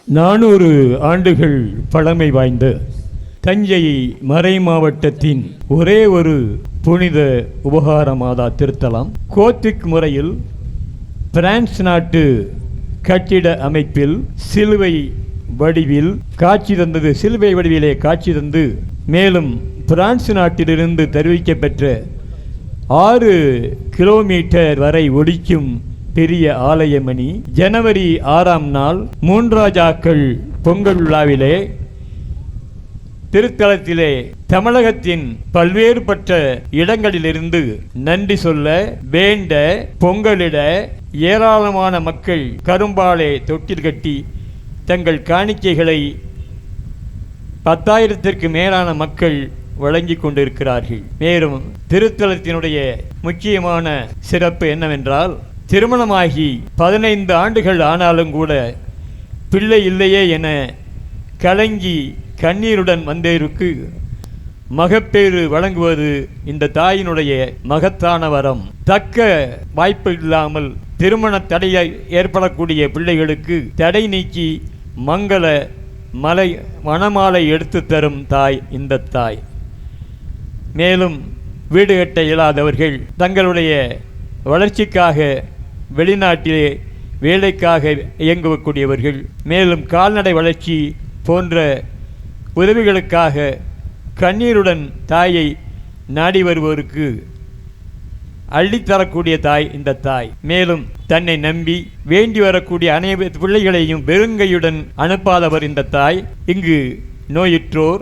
400 ஆண்டுகள் பழமை வாய்ந்த தஞ்சை மறை மாவட்டத்தின் ஒரே ஒரு புனித உபகார மாதா திருத்தலம் கோத்திக் முறையில் பிரான்ஸ் நாட்டு கட்டிட அமைப்பில் சிலுவை வடிவில் காட்சி தந்தது. சிலுவை வடிவிலே காட்சி தந்து மேலும் பிரான்ஸ் நாட்டிலிருந்து தெரிவிக்கப்பெற்ற 6 கிலோமீட்டர் வரை ஒலிக்கும் பெரிய ஆலயமணி ஜனவரி 6ஆம் நாள் 3 ராஜாக்கள் பொங்கல் விழாவிலே திருத்தலத்திலே தமிழகத்தின் பல்வேறுபட்ட இடங்களிலிருந்து நன்றி சொல்ல வேண்ட பொங்கலிட ஏராளமான மக்கள் கரும்பாலே தொட்டில் கட்டி தங்கள் காணிக்கைகளை 10,000த்திற்கு மேலான மக்கள் வழங்கி கொண்டிருக்கிறார்கள். மேலும் திருத்தலத்தினுடைய முக்கியமான சிறப்பு என்னவென்றால், திருமணமாகி 15 ஆண்டுகள் ஆனாலும் கூட பிள்ளை இல்லையே என கலங்கி கண்ணீருடன் வந்தேருக்கு மகப்பேறு வழங்குவது இந்த தாயினுடைய மகத்தான வரம். தக்க வாய்ப்பு இல்லாமல் திருமண தடை ஏற்படக்கூடிய பிள்ளைகளுக்கு தடை நீக்கி மங்கள மணமாலை எடுத்து தரும் தாய் இந்த தாய். மேலும் வீடு கட்ட இயலாதவர்கள் தங்களுடைய வளர்ச்சிக்காக வெளிநாட்டிலே வேலைக்காக இயங்கக்கூடியவர்கள், மேலும் கால்நடை வளர்ச்சி போன்ற உதவிகளுக்காக கண்ணீருடன் தாயை நாடி வருவோருக்கு அள்ளித்தரக்கூடிய தாய் இந்த தாய். மேலும் தன்னை நம்பி வேண்டி வரக்கூடிய அனைத்து பிள்ளைகளையும் வெறுங்கையுடன் அனுப்பாதவர் இந்த தாய். இங்கு நோயுற்றோர்,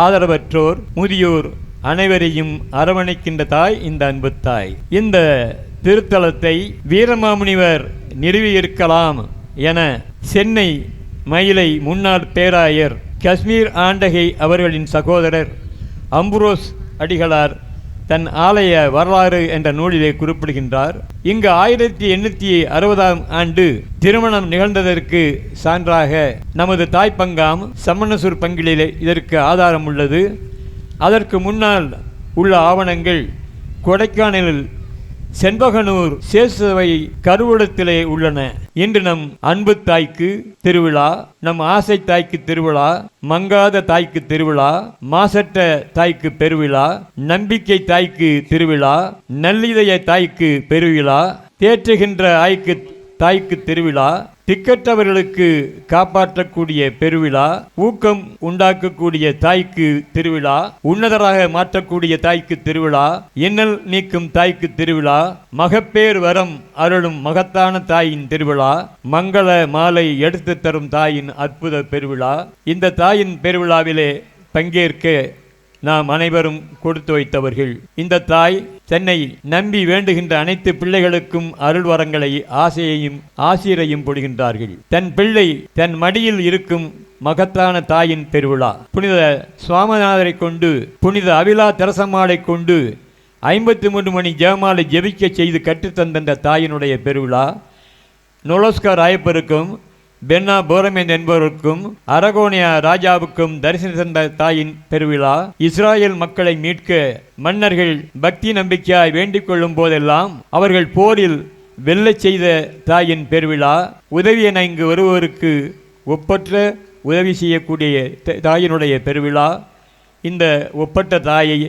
ஆதரவற்றோர், முதியோர் அனைவரையும் அரவணைக்கின்ற தாய் இந்த அன்பு தாய். இந்த திருத்தலத்தை வீரமாமுனிவர் நிறுவியிருக்கலாம் என சென்னை மயிலை முன்னாள் பேராயர் காஷ்மீர் ஆண்டகை அவர்களின் சகோதரர் அம்புரோஸ் அடிகளார் தன் ஆலய வரலாறு என்ற நூலிலே குறிப்பிடுகின்றார். இங்கு 1860ஆம் ஆண்டு திருமணம் நிகழ்ந்ததற்கு சான்றாக நமது தாய்ப்பங்காம் சமணசூர் பங்கிலே இதற்கு ஆதாரம் உள்ளது. அதற்கு முன்னால் உள்ள ஆவணங்கள் கொடைக்கானலில் செண்பகனூர் சேசுவை கருவூலத்திலே உள்ளன. இன்று நம் அன்பு தாய்க்கு திருவிழா, நம் ஆசை தாய்க்கு திருவிழா, மங்காத தாய்க்கு திருவிழா, மாசற்ற தாய்க்கு பெருவிழா, நம்பிக்கை தாய்க்கு திருவிழா, நல்லிதய தாய்க்கு பெருவிழா, தேற்றுகின்ற தாய்க்கு திருவிழா, திக்கற்றவர்களுக்கு காப்பாற்றக்கூடிய பெருவிழா, ஊக்கம் உண்டாக்கக்கூடிய தாய்க்கு திருவிழா, உன்னதராக மாற்றக்கூடிய தாய்க்கு திருவிழா, இன்னல் நீக்கும் தாய்க்கு திருவிழா, மகப்பேறு வரம் அருளும் மகத்தான தாயின் திருவிழா, மங்கள மாலை எடுத்து தரும் தாயின் அற்புத பெருவிழா. இந்த தாயின் பெருவிழாவிலே பங்கேற்க நாம் அனைவரும் கொடுத்து வைத்தவர்கள். இந்த தாய் தன்னை நம்பி வேண்டுகின்ற அனைத்து பிள்ளைகளுக்கும் அருள் வரங்களை ஆசிரையும் பொடுகின்றார்கள். தன் பிள்ளை தன் மடியில் இருக்கும் மகத்தான தாயின் பெருவிழா. புனித சுவாமிநாதரை கொண்டு, புனித அவிலா தெரசம்மாளை கொண்டு 53 மணி ஜெபமாலை ஜெபிக்க செய்து கற்றுத்தந்த தாயினுடைய பெருவிழா. நொலோஸ்கர் ராயப்பருக்கும் பென்னா போரமேன் என்பவருக்கும் அரகோனியா ராஜாவுக்கும் தரிசனம் தந்த தாயின் பெருவிழா. இஸ்ராயல் மக்களை மீட்க மன்னர்கள் பக்தி நம்பிக்கையாய் வேண்டிக் கொள்ளும் போதெல்லாம் அவர்கள் போரில் வெல்லச் செய்த தாயின் பெருவிழா. உதவி என இங்கு வருவோருக்கு ஒப்பற்ற உதவி செய்யக்கூடிய தாயினுடைய பெருவிழா. இந்த ஒப்பற்ற தாயை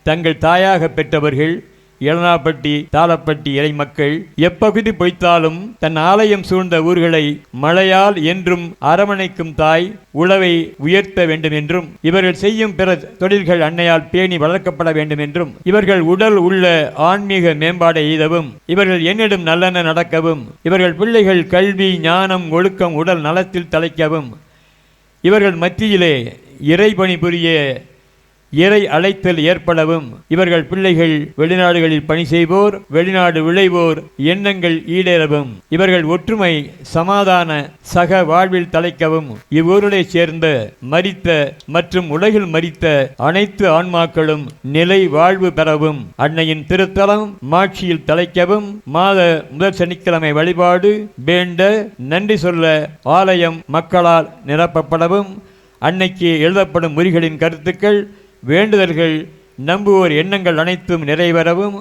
தங்கள் தாயாக பெற்றவர்கள் எலனாப்பட்டி, தாளப்பட்டி இறை மக்கள் எப்பகுதி பொய்த்தாலும் தன் ஆலயம் சூழ்ந்த ஊர்களை மழையால் என்றும் அரவணைக்கும் தாய் உழவை உயர்த்த வேண்டும் என்றும், இவர்கள் செய்யும் பிற தொழில்கள் அன்னையால் பேணி வளர்க்கப்பட வேண்டும் என்றும், இவர்கள் உடல் உள்ள ஆன்மீக மேம்பாடை எய்தவும், இவர்கள் என்னிடம் நல்லெண்ண நடக்கவும், இவர்கள் பிள்ளைகள் கல்வி, ஞானம், ஒழுக்கம், உடல் நலத்தில் தலைக்கவும், இவர்கள் மத்தியிலே இறைபணி புரிய இறை அழைத்தல் ஏற்படவும், இவர்கள் பிள்ளைகள் வெளிநாடுகளில் பணி செய்வோர், வெளிநாடு விளைவோர் எண்ணங்கள் ஈடேறவும், இவர்கள் ஒற்றுமை, சமாதான சக வாழ்வில் தலைக்கவும், இவ்வூருடைய சேர்ந்த மரித்த மற்றும் உலகில் மரித்த அனைத்து ஆன்மாக்களும் நிலை வாழ்வு பெறவும், அன்னையின் திருத்தலம் மாட்சியில் தலைக்கவும், மாத முதல் சனிக்கிழமை வழிபாடு வேண்ட நன்றி சொல்ல ஆலயம் மக்களால் நிரப்பப்படவும், அன்னைக்கு எழுதப்படும் முறிகளின் கருத்துக்கள், வேண்டுதல்கள், நம்புவோர் எண்ணங்கள் அனைத்தும் நிறைவேறவும்,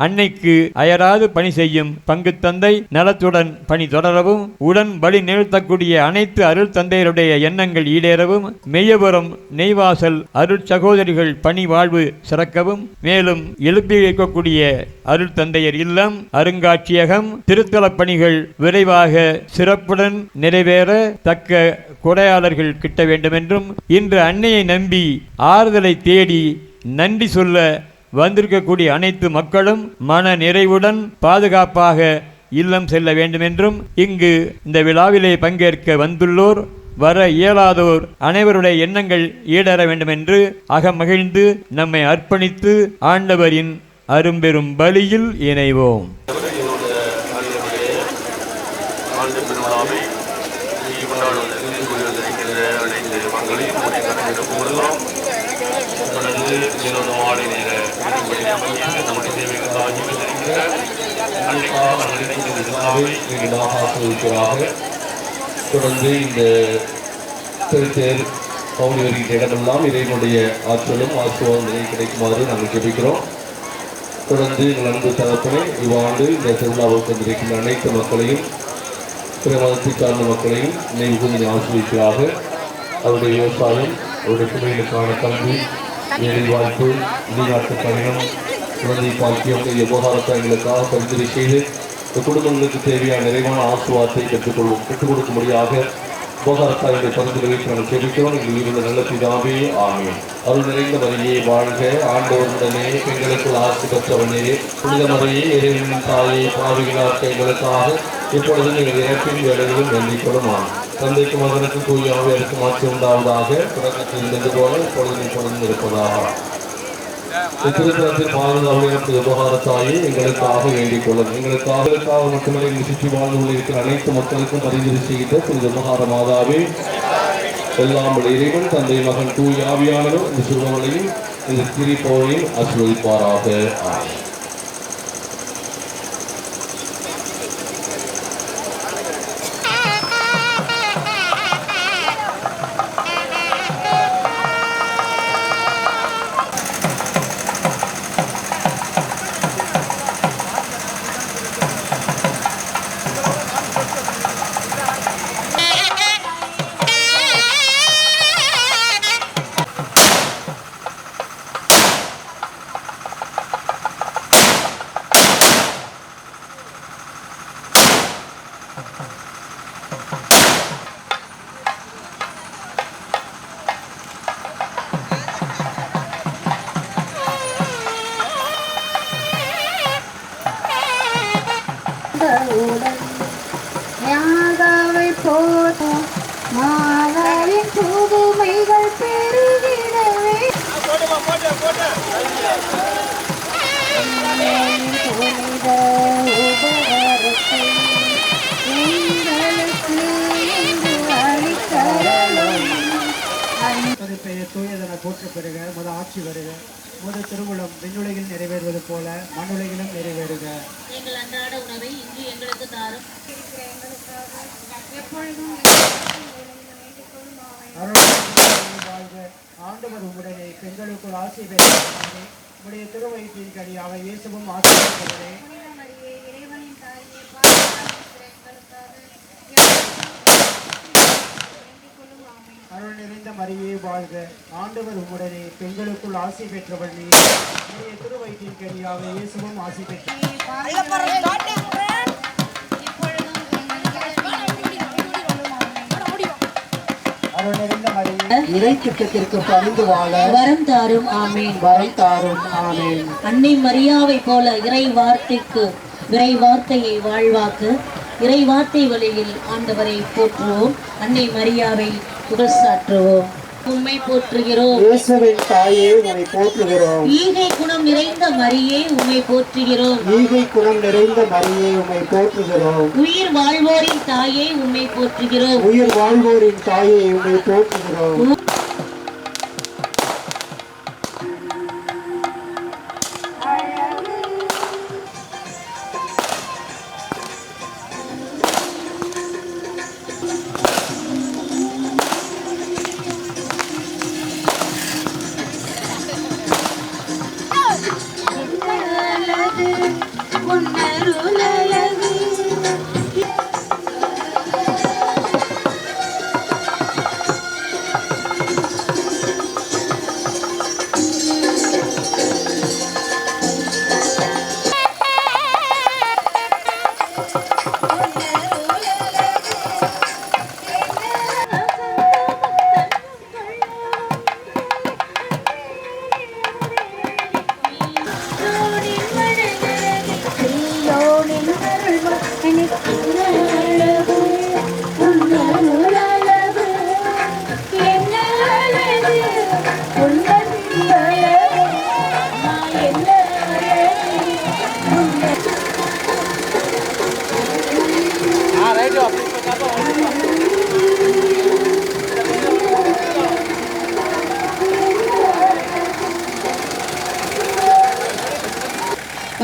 அன்னைக்கு அயராது பணி செய்யும் பங்கு தந்தை நலத்துடன் பணி தொடரவும், உடன் வழி நிறுத்தக்கூடிய அனைத்து அருள் தந்தையருடைய எண்ணங்கள் ஈடேறவும், மெய்யபுரம் நெய்வாசல் அருள் சகோதரிகள் பணி வாழ்வு சிறக்கவும், மேலும் எழுப்பி வைக்கக்கூடிய அருள் தந்தையர் இல்லம், அருங்காட்சியகம், திருத்தல பணிகள் விரைவாக சிறப்புடன் நிறைவேற தக்க கொடையாளர்கள் கிட்ட வேண்டுமென்றும், இன்று அன்னையை நம்பி ஆறுதலை தேடி நன்றி சொல்ல வந்திருக்கக்கூடிய அனைத்து மக்களும் மன நிறைவுடன் பாதுகாப்பாக இல்லம் செல்ல வேண்டுமென்றும், இங்கு இந்த விழாவிலே பங்கேற்க வந்துள்ளோர், வர இயலாதோர் அனைவருடைய எண்ணங்கள் ஈடேற வேண்டுமென்று அகமகிழ்ந்து நம்மை அர்ப்பணித்து ஆண்டவரின் அரும்பெரும் பலியில் இணைவோம். தொடர்ந்து இந்த திருத்தேர் பவுனி வருகின்ற இடமெல்லாம் இறைவனுடைய ஆற்றலும் ஆசிர்வாதம் கிடைக்குமாறு நாங்கள் ஜெபிக்கிறோம். தொடர்ந்து எங்கள் அன்பு தரப்பினை இவ்வாண்டு இந்த திருவிழாவுக்கு வந்திருக்கின்ற அனைத்து மக்களையும், பிற மதத்தை சார்ந்த மக்களையும் நினைவு கூர்ந்து ஆசிரியர்களாக அவருடைய விவசாயம், அவருடைய பிள்ளைகளுக்கான கல்வி, வேலை வாய்ப்பு, வெளிநாட்டு பயணம், குழந்தை பாக்கியம் விவகாரத்தை எங்களுக்காக பரிந்துரை செய்து இந்த குடும்பங்களுக்கு தேவையான நிறைவான ஆசிர்வாதத்தை பெற்றுக் கொடுக்கும்படியாக விவகாரத்தாருடைய பரிந்துரை நாங்கள் ஜெபிக்கிறோம். எங்கள் உள்ள நல்ல பிதாவே, ஆமென். அருள் நிறைந்த மரியே வாழ்க, ஆண்டவருடனே பெண்களுக்குள் ஆசி பெற்றவனே, புனித மரியே இறைவனின் தாயை, பாவிகளாக எங்களுக்காக இப்பொழுதும் எங்கள் இறப்பின் வேலைகளும் வேண்டிக் கொள்ளுமாம். தந்தைக்கு மகனுக்கு தூயாவே எனக்கு மாற்றி உண்டாவதாக, தொடக்கத்தில் இருந்தது போல இப்பொழுதும் இருப்பதாக. திருத்தலத்தில் பாதுகாப்பு விவகாரத்தாயே எங்களுக்காக வேண்டிக் கொள்ளும். எங்களுக்காக மட்டுமே சுற்றி வாழ்ந்து கொண்டிருக்கிற அனைத்து மக்களுக்கும் பரிந்துரை செய்த புனித விவகார மாதாவே, எல்லாம் இறைவன் தந்தை மகன் தூய் ஆவியானவர் இந்த சுருவங்களையும் இந்த திரிப்போரையும் ஆசீர்வதிப்பாராக. யாகாவை போதும் மாதாவின் புதுமைகள் பெருகிடவே புனித உபகாரத்தை எங்களுக்கு இன்று அளித்தருளும். பெயர் தூயதென போற்ற பெறுக, முத ஆட்சி வருக, முத திருவுளம் விண்ணுலகில் நிறைவேறுவது போல மண்ணுலகிலும் நிறைவேறுக. எங்கள் அன்றாட உணவை இன்று எங்களுக்கு தாரும். ஆண்டவர் உம்முடனே பெண்களுக்குள் ஆசை பெற்றாரே, உடைய திருவயிற்றின் கனியாக இயேசுவும் ஆசீர்வதிக்கிறே. அருள் நிறைந்த மரியே வாழ்க, ஆண்டவர் உம்முடனே பெண்களுக்குள் ஆசை பெற்றவள் நீர், உடைய திருவயிற்றின் கனியாக இயேசுவும் ஆசை பெற்றார். அருள் நிறைந்த மரியே இறை திட்டத்திற்கு பணிந்து வாழ வரம் தாரும். ஆமேன். வரம் தாரும். ஆமேன். அன்னை மரியாவை போல இறை வார்த்தையை வாழ்வாக்கு, இறை வார்த்தை வழியில் ஆண்டவரை போற்றுவோம். அன்னை மரியாவை புகழ்சாற்றுவோம். உம்மை போற்றுகிறோம். இயேசுவின் தாயே உம்மை போற்றுகிறோம். ஈகை குணம் நிறைந்த மரியே உம்மை போற்றுகிறோம். ஈகை குணம் நிறைந்த மரியே உம்மை போற்றுகிறோம். உயிர் வாழ்வோரின் தாயே உம்மை போற்றுகிறோம். உயிர் வாழ்வோரின் தாயே உம்மை போற்றுகிறோம்.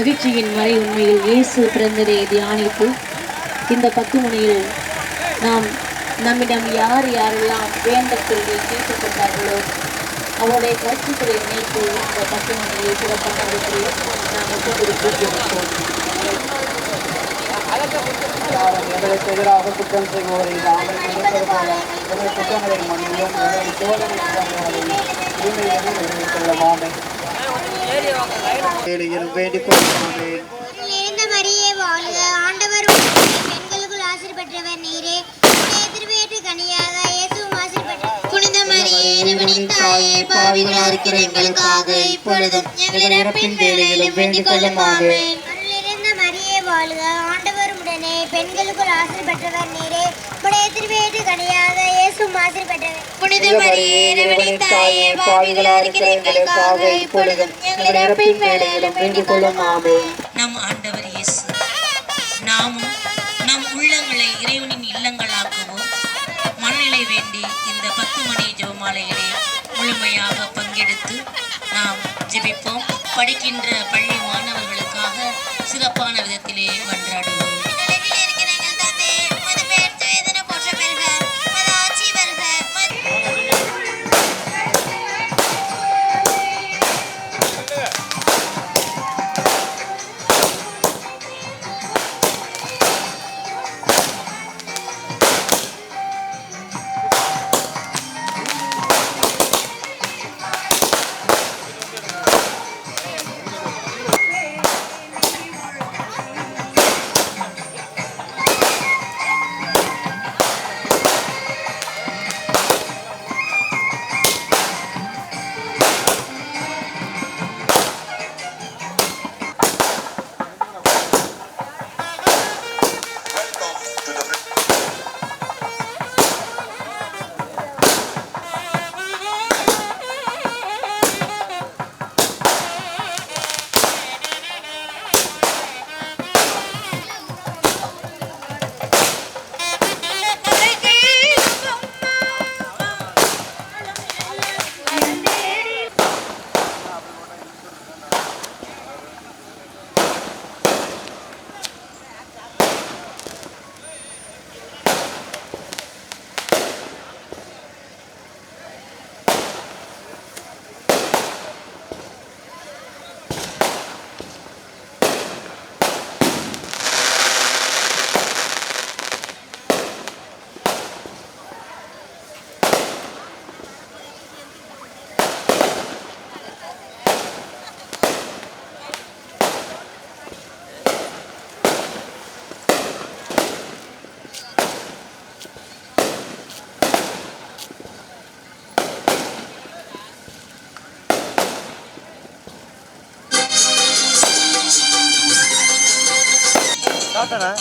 மகிழ்ச்சியின் மறை உண்மையில் இயேசு பிறந்ததை தியானித்து இந்த பத்துமணியில் நாம் நம்மிடம் யார் யாரெல்லாம் வேண்டச் சொல்லி கேட்டுக்கொண்டார்களோ அவருடைய கருத்துக்களை நினைத்து இந்த பத்துமணியை சிறப்பாக நாம் ஒப்புக்கொடுப்போம். எங்களுக்கு எதிராக குற்றம் செய்வோரை நாங்கள் நினைப்பதுபோல எங்கள் குற்றங்களை மன்னியும் எங்களை சோதனை நிறைவேற்றவாமே வேண்டிக் கொள்ளாமே. நிறைந்த மரியே வாழ்க, ஆண்டவர் உம்முடனே, பெண்களுக்குள் ஆசீர் பெற்றவர் நீரே. உம்முடைய திருவயிற்று கனியாக இயேசுவும் ஆசீர் பெற்றவர். புனித மரியே, இறைவனின் தாயே, பாவிகளாக இருக்கிற எங்களுக்காக இப்பொழுதும் எங்கள் இறப்பின் வேளையிலும் வேண்டிக் கொள்ளும். ஆமென். அருள் நிறைந்த மரியே வாழ்க, ஆண்டவர் உம்முடனே, பெண்களுக்குள் ஆசீர் பெற்றவர் நீரே. உம்முடைய திருவயிற்று கனியாக இயேசுவும் ஆசீர் பெற்றவர். புனித மரியே, இறைவனின் தாயே, பாவிகளாக இருக்கிற எங்களுக்காக இப்பொழுதும் எங்கள் இறப்பின் வேளையிலும் வேண்டிக் கொள்ளும். ஆமென். நம் ஆண்டவர் இயேசு நாமும் நம் உள்ளங்களை இறைவனின் இல்லங்களாக்குவோம். மனநிலை வேண்டி இந்த 10 மணி ஜெபமாலையிலே முழுமையாக பங்கெடுத்து நாம் ஜெபிப்போம். படிக்கின்ற பள்ளி மாணவர்களுக்காக சிறப்பான விதத்திலே மன்றாடுவோம்.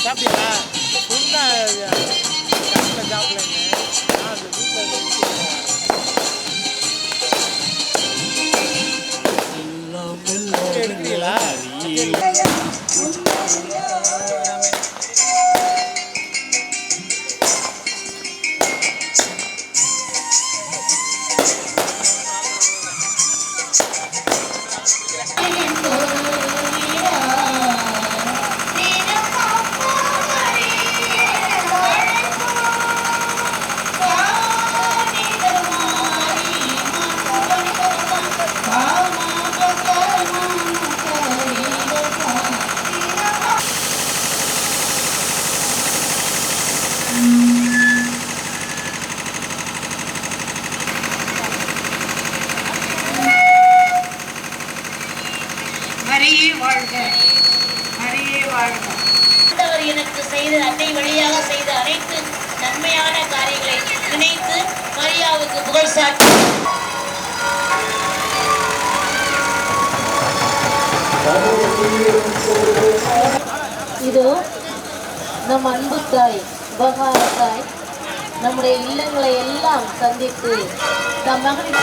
சாப்பிட்டீங்களா? ஃபுல்லா சாப்பிடலைங்க. நான் அந்த வீட்டில் எடுக்கிறீங்களா? ஆண்டவர் எனக்கு செய்த அன்னை வழியாக செய்த அனைத்து நன்மையான காரியங்களை நினைத்து மரியாவுக்கு புகழ் சாட்டி இதோ நம் அன்பு தாய் உபகார தாய் நம்முடைய இல்லங்களை எல்லாம் சந்தித்து தம் மகன்